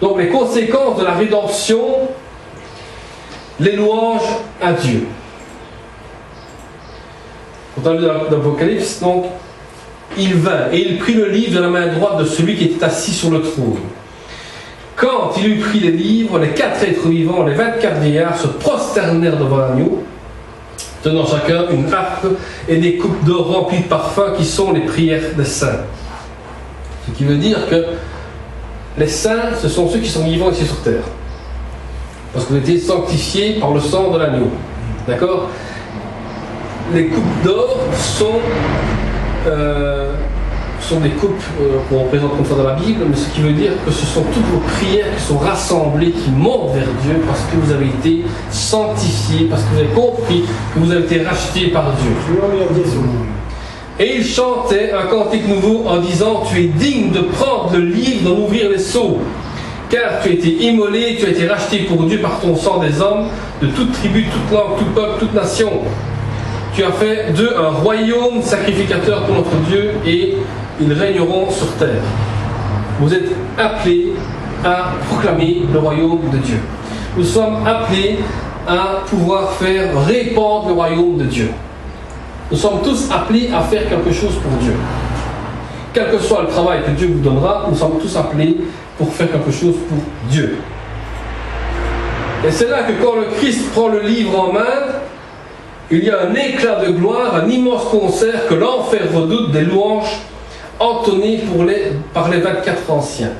[SPEAKER 3] Donc, les conséquences de la rédemption, les louanges à Dieu. Quand on lit dans l'Apocalypse, donc, il vint et il prit le livre de la main droite de celui qui était assis sur le trône. Quand il eut pris les livres, les 4 êtres vivants, les 24 vieillards se prosternèrent devant l'agneau, tenant chacun une harpe et des coupes d'or remplies de parfums qui sont les prières des saints. Ce qui veut dire que les saints, ce sont ceux qui sont vivants ici sur terre. Parce que vous avez été sanctifiés par le sang de l'agneau. D'accord ? Les coupes d'or sont des coupes qu'on représente comme ça dans la Bible, mais ce qui veut dire que ce sont toutes vos prières qui sont rassemblées, qui montent vers Dieu parce que vous avez été sanctifiés, parce que vous avez compris que vous avez été rachetés par Dieu. Et il chantait un cantique nouveau en disant « Tu es digne de prendre le livre, d'en ouvrir les sceaux, car tu as été immolé, tu as été racheté pour Dieu par ton sang des hommes, de toute tribu, toute langue, tout peuple, toute nation. Tu as fait d'eux un royaume sacrificateur pour notre Dieu et ils régneront sur terre. » Vous êtes appelés à proclamer le royaume de Dieu. Nous sommes appelés à pouvoir faire répandre le royaume de Dieu. Nous sommes tous appelés à faire quelque chose pour Dieu. Quel que soit le travail que Dieu vous donnera, nous sommes tous appelés pour faire quelque chose pour Dieu. Et c'est là que quand le Christ prend le livre en main, il y a un éclat de gloire, un immense concert que l'enfer redoute des louanges entonnées par les 24 anciens.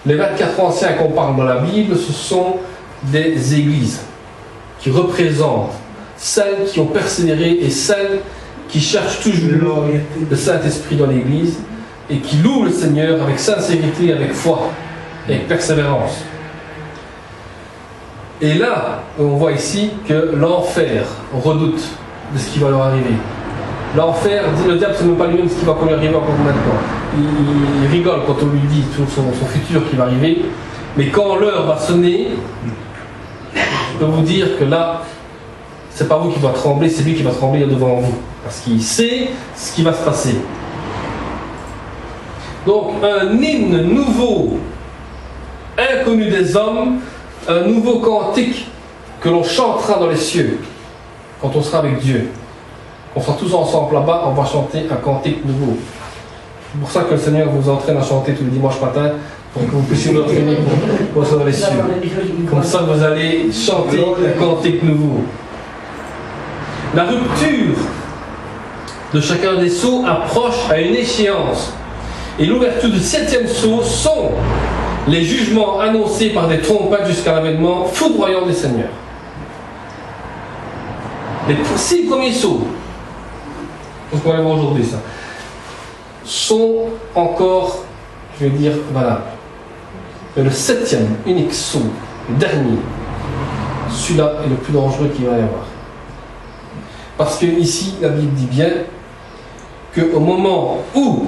[SPEAKER 3] Les 24 anciens qu'on parle dans la Bible, ce sont des églises qui représentent celles qui ont persévéré et celles qui cherchent toujours le Saint-Esprit dans l'Église et qui louent le Seigneur avec sincérité, avec foi et avec persévérance. Et là, on voit ici que l'enfer redoute de ce qui va leur arriver. L'enfer, dit le diable, ce n'est pas lui-même ce qui va lui arriver encore maintenant. Il rigole quand on lui dit tout son futur qui va arriver. Mais quand l'heure va sonner, je peux vous dire que là, c'est pas vous qui va trembler, c'est lui qui va trembler devant vous. Parce qu'il sait ce qui va se passer. Donc, un hymne nouveau, inconnu des hommes, un nouveau cantique que l'on chantera dans les cieux quand on sera avec Dieu. On sera tous ensemble là-bas, on va chanter un cantique nouveau. C'est pour ça que le Seigneur vous entraîne à chanter tous les dimanches matins pour que vous puissiez vous entraîner pour être dans les cieux. Comme ça, vous allez chanter un cantique nouveau. La rupture de chacun des sceaux approche à une échéance. Et l'ouverture du 7e sceau sont les jugements annoncés par des trompettes jusqu'à l'avènement foudroyant des seigneurs. Les 6 premiers sceaux, ce qu'on va voir aujourd'hui, ça, sont encore, je vais dire, valables. Mais le 7e, unique sceau, le dernier, celui-là est le plus dangereux qu'il va y avoir. Parce que ici, la Bible dit bien qu'au moment où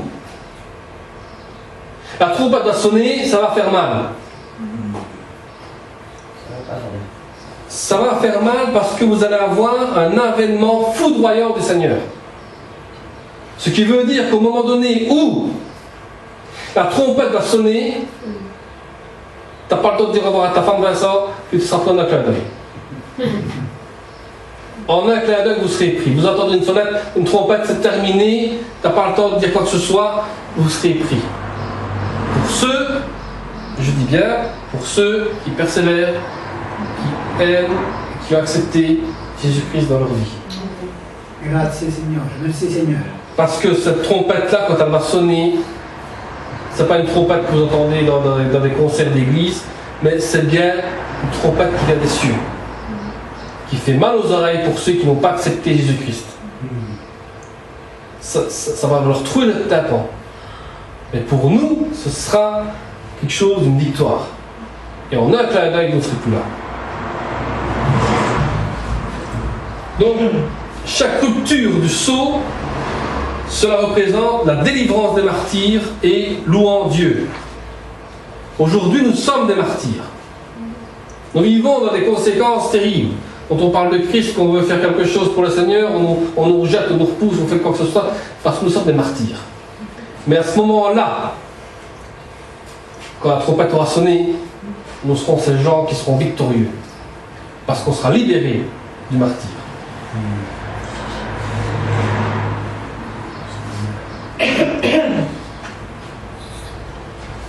[SPEAKER 3] la trompette va sonner, ça va faire mal. Ça va faire mal parce que vous allez avoir un avènement foudroyant du Seigneur. Ce qui veut dire qu'au moment donné où la trompette va sonner, tu n'as pas le temps de dire au revoir à ta femme Vincent, puis tu seras pris en un clin d'œil. En un clin d'œil, vous serez pris. Vous entendez une sonnette, une trompette, c'est terminé, tu n'as pas le temps de dire quoi que ce soit, vous serez pris. Pour ceux, je dis bien, pour ceux qui persévèrent, qui aiment, qui ont accepté Jésus-Christ dans leur vie.
[SPEAKER 2] Grazie Seigneur, merci Seigneur.
[SPEAKER 3] Parce que cette trompette-là, quand elle va sonner, c'est pas une trompette que vous entendez dans des concerts d'église, mais c'est bien une trompette qui vient des cieux, qui fait mal aux oreilles pour ceux qui n'ont pas accepté Jésus-Christ. Ça va leur trouver le tympan. Mais pour nous, ce sera quelque chose d'une victoire. Et en un clin d'œil, vous ne serez plus là. Donc, chaque rupture du sceau, cela représente la délivrance des martyrs et louant Dieu. Aujourd'hui, nous sommes des martyrs. Nous vivons dans des conséquences terribles. Quand on parle de Christ, qu'on veut faire quelque chose pour le Seigneur, on nous rejette, on nous repousse, on fait quoi que ce soit, parce que nous sommes des martyrs. Mais à ce moment-là, quand la trompette aura sonné, nous serons ces gens qui seront victorieux. Parce qu'on sera libérés du martyr.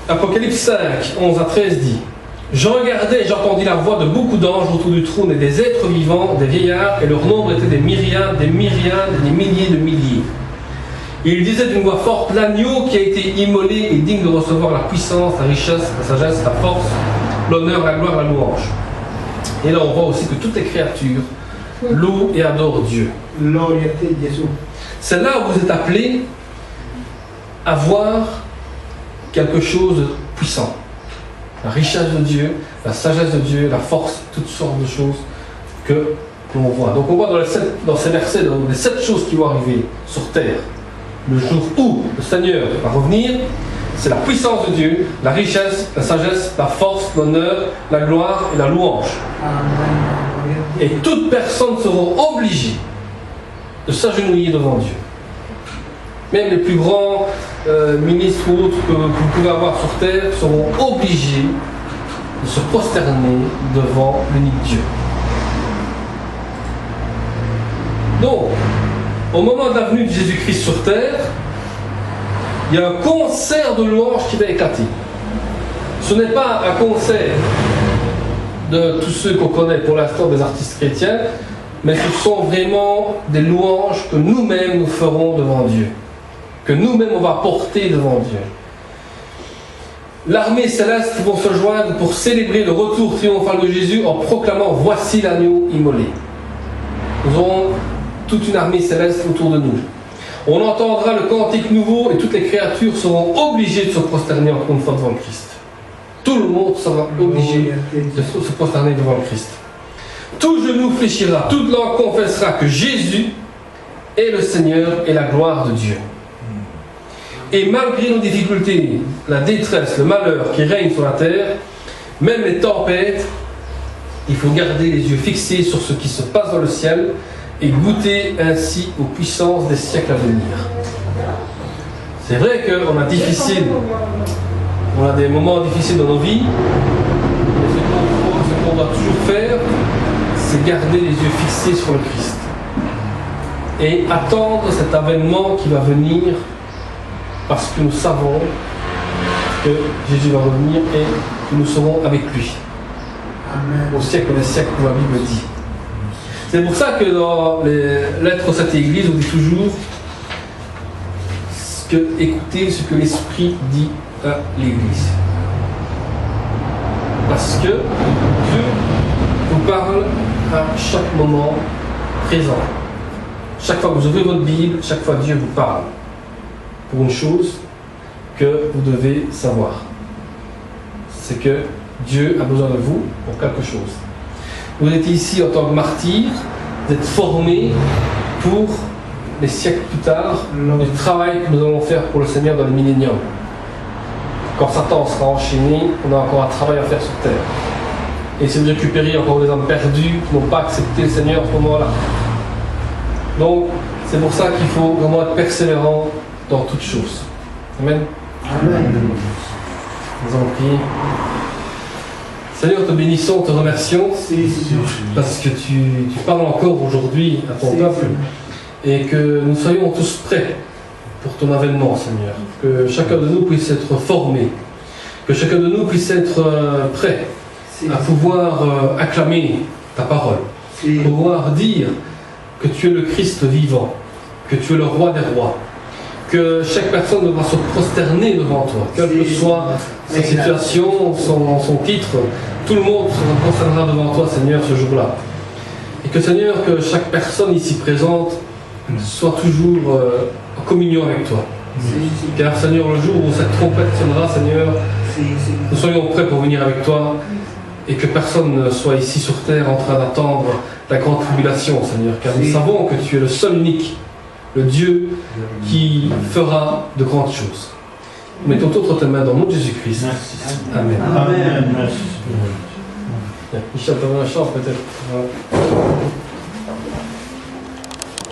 [SPEAKER 3] Apocalypse 5, 11 à 13 dit: Je regardais et j'entendis la voix de beaucoup d'anges autour du trône et des êtres vivants, des vieillards, et leur nombre était des myriades, des milliers de milliers. Et il disait d'une voix forte: L'agneau qui a été immolé est digne de recevoir la puissance, la richesse, la sagesse, la force, l'honneur, la gloire, la louange. Et là on voit aussi que toutes les créatures louent et adorent Dieu. C'est là où vous êtes appelés à voir quelque chose de puissant. La richesse de Dieu, la sagesse de Dieu, la force, toutes sortes de choses que l'on voit. Donc on voit dans ces versets les 7 choses qui vont arriver sur terre. Le jour où le Seigneur va revenir, c'est la puissance de Dieu, la richesse, la sagesse, la force, l'honneur, la gloire et la louange. Et toutes personnes seront obligées de s'agenouiller devant Dieu. Même les plus grands ministres ou autres que vous pouvez avoir sur terre seront obligés de se prosterner devant l'unique Dieu. Donc, au moment de la venue de Jésus-Christ sur terre, il y a un concert de louanges qui va éclater. Ce n'est pas un concert de tous ceux qu'on connaît pour l'instant des artistes chrétiens, mais ce sont vraiment des louanges que nous-mêmes nous ferons devant Dieu, que nous-mêmes on va porter devant Dieu. L'armée céleste vont se joindre pour célébrer le retour triomphal de Jésus en proclamant: Voici l'agneau immolé. Nous aurons toute une armée céleste autour de nous. On entendra le cantique nouveau et toutes les créatures seront obligées de se prosterner encore une fois devant le Christ. Tout le monde sera obligé de se prosterner devant le Christ. Tout genou fléchira, toute langue confessera que Jésus est le Seigneur et la gloire de Dieu. Et malgré nos difficultés, la détresse, le malheur qui règne sur la terre, même les tempêtes, il faut garder les yeux fixés sur ce qui se passe dans le ciel et goûter ainsi aux puissances des siècles à venir. C'est vrai qu'on a des moments difficiles dans nos vies, mais ce qu'on doit toujours faire, c'est garder les yeux fixés sur le Christ et attendre cet avènement qui va venir, parce que nous savons que Jésus va revenir et que nous serons avec lui. Amen. Au siècle des siècles, comme la Bible dit. C'est pour ça que dans les lettres de cette Église, on dit toujours écoutez ce que l'Esprit dit à l'Église. Parce que Dieu vous parle à chaque moment présent. Chaque fois que vous ouvrez votre Bible, chaque fois Dieu vous parle pour une chose que vous devez savoir. C'est que Dieu a besoin de vous pour quelque chose. Vous êtes ici en tant que martyr, vous êtes formés pour les siècles plus tard, du travail que nous allons faire pour le Seigneur dans le millénium. Quand Satan sera enchaîné, on a encore un travail à faire sur terre. Et c'est de récupérer encore des âmes perdues qui n'ont pas accepté le Seigneur à ce moment-là. Donc, c'est pour ça qu'il faut vraiment être persévérant dans toutes choses. Amen. Amen. Nous allons prier. Seigneur, te bénissons, te remercions, parce que tu parles encore aujourd'hui à ton peuple, et que nous soyons tous prêts pour ton avènement, Seigneur. Que chacun de nous puisse être formé, que chacun de nous puisse être prêt à pouvoir acclamer ta parole, pouvoir dire que tu es le Christ vivant, que tu es le roi des rois, que chaque personne devra se prosterner devant toi, quelle que soit sa situation, son titre, tout le monde se prosternera devant toi, Seigneur, ce jour-là. Et que, Seigneur, que chaque personne ici présente soit toujours en communion avec toi. Car, Seigneur, le jour où cette trompette sonnera, Seigneur, nous soyons prêts pour venir avec toi et que personne ne soit ici sur terre en train d'attendre la grande tribulation, Seigneur, car nous savons que tu es le seul unique, le Dieu qui fera de grandes choses. Nous mettons toutes tes mains dans le nom de Jésus-Christ. Amen. Amen. Michel, tu as un chant peut-être.